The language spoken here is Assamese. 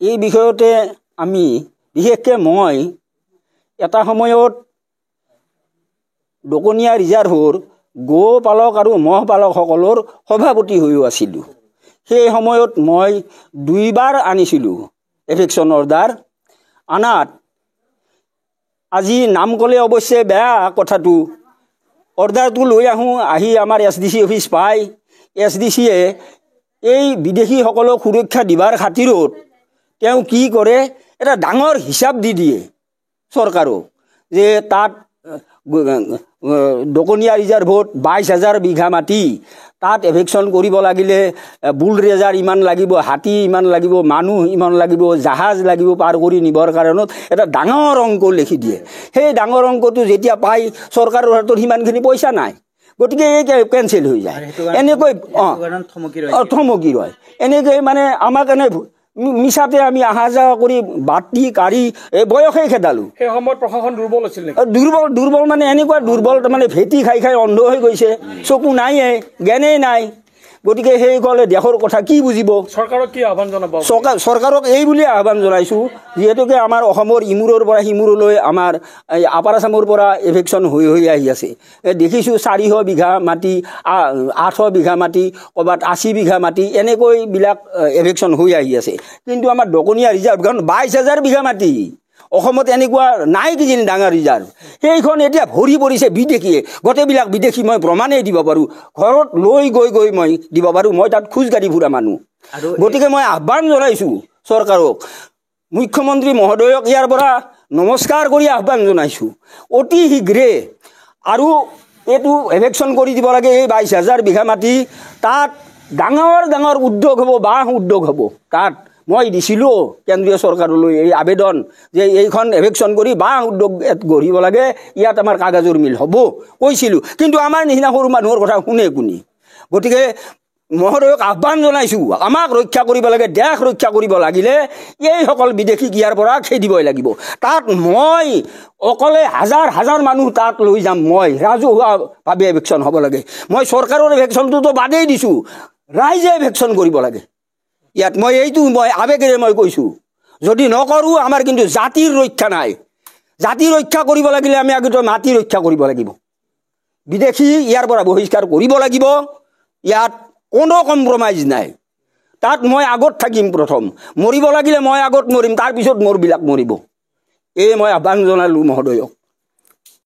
এই বিষয়তে আমি বিশেষকৈ মই এটা সময়ত দকনীয়া ৰিজাৰ্ভৰ গো পালক আৰু মহ পালকসকলৰ সভাপতি হৈও আছিলোঁ। সেই সময়ত মই 2 বাৰ আনিছিলোঁ এভিকশ্যন অৰ্ডাৰ। আনাত আজি নাম ক'লে অৱশ্যে বেয়া কথাটো, অৰ্ডাৰটো লৈ আহি আমাৰ SDC অফিচ পায়। SDCয়ে এই বিদেশীসকলক সুৰক্ষা দিবাৰ খাতিৰত তেওঁ কি কৰে, এটা ডাঙৰ হিচাপ দি দিয়ে চৰকাৰক যে তাত দকনীয়া ৰিজাৰ্ভত 22,000 বিঘা মাটি, তাত এভিকশ্যন কৰিব লাগিলে বুলডোজাৰ ইমান লাগিব, হাতী ইমান লাগিব, মানুহ ইমান লাগিব, জাহাজ লাগিব পাৰ কৰি নিবৰ কাৰণত এটা ডাঙৰ অংক লিখি দিয়ে। সেই ডাঙৰ অংকটো যেতিয়া পায় চৰকাৰৰ হাতত সিমানখিনি পইচা নাই, গতিকে এই কেঞ্চেল হৈ যায়। এনেকৈ থমকি ৰয়। এনেকৈ মানে আমাক এনে মিছাতে আমি অহা যোৱা কৰি বাতি কাঢ়ি বয়সেই খেদালোঁ। সেই সময়ত প্ৰশাসন দুৰ্বল আছিল নেকি? দুৰ্বল মানে এনেকুৱা দুৰ্বল, তাৰমানে ভেটি খাই অন্ধ হৈ গৈছে, চকু নাইয়ে, জ্ঞানেই নাই। গতিকে সেইসকলে দেশৰ কথা কি বুজিব? চৰকাৰক কি আহ্বান জনাব? চৰকাৰক এই বুলিয়ে আহ্বান জনাইছোঁ, যিহেতুকে আমাৰ অসমৰ ইমূৰৰ পৰা সিমূৰলৈ আমাৰ আপাৰ আছামৰ পৰা এভিকশ্যন হৈ আহি আছে। দেখিছোঁ 400 বিঘা মাটি, 800 বিঘা মাটি, ক'ৰবাত 80 বিঘা মাটি, এনেকৈবিলাক এভিকশ্যন হৈ আহি আছে। কিন্তু আমাৰ দকনীয়া ৰিজাৰ্ভখন 22,000 বিঘা মাটি। অসমত এনেকুৱা নাই কিজানি ডাঙৰ ৰিজাৰ্ভ। সেইখন এতিয়া ভৰি পৰিছে বিদেশীয়ে, গোটেইবিলাক বিদেশী। মই প্ৰমাণেই দিব পাৰোঁ, ঘৰত লৈ গৈ মই দিব পাৰোঁ। মই তাত খোজকাঢ়ি ফুৰা মানুহ। গতিকে মই আহ্বান জনাইছোঁ চৰকাৰক, মুখ্যমন্ত্ৰী মহোদয়ক ইয়াৰ পৰা নমস্কাৰ কৰি আহ্বান জনাইছোঁ, অতি শীঘ্ৰে আৰু এইটো এভিকশ্যন কৰি দিব লাগে। এই 22,000 বিঘা মাটি, তাত ডাঙৰ উদ্যোগ হ'ব, বাঁহ উদ্যোগ হ'ব। তাত মই দিছিলোঁ কেন্দ্ৰীয় চৰকাৰলৈ এই আবেদন যে এইখন এভিকশ্যন কৰি বাঁহ উদ্যোগ গঢ়িব লাগে, ইয়াত আমাৰ কাগজৰ মিল হ'ব কৈছিলোঁ। কিন্তু আমাৰ নিচিনা সৰু মানুহৰ কথা শুনে কোনে? গতিকে মহোদয়ক আহ্বান জনাইছোঁ, আমাক ৰক্ষা কৰিব লাগে। দেশ ৰক্ষা কৰিব লাগিলে এইসকল বিদেশীক ইয়াৰ পৰা খেদিবই লাগিব। তাত মই অকলে হাজাৰ মানুহ তাত লৈ যাম। মই ৰাজহুৱাভাৱে এভিকশ্যন হ'ব লাগে। মই চৰকাৰৰ এভিকশ্যনটোতো বাদেই দিছোঁ, ৰাইজে এভিকশ্যন কৰিব লাগে ইয়াত। মই আৱেগেৰে মই কৈছোঁ, যদি নকৰোঁ আমাৰ কিন্তু জাতিৰ ৰক্ষা নাই। জাতি ৰক্ষা কৰিব লাগিলে আমি আগতে মাটি ৰক্ষা কৰিব লাগিব। বিদেশী ইয়াৰ পৰা বহিষ্কাৰ কৰিব লাগিব। ইয়াত কোনো কম্প্ৰমাইজ নাই। তাত মই আগত থাকিম, প্ৰথম মৰিব লাগিলে মই আগত মৰিম, তাৰপিছত মোৰবিলাক মৰিব। এই মই আহ্বান জনালোঁ মহোদয়ক।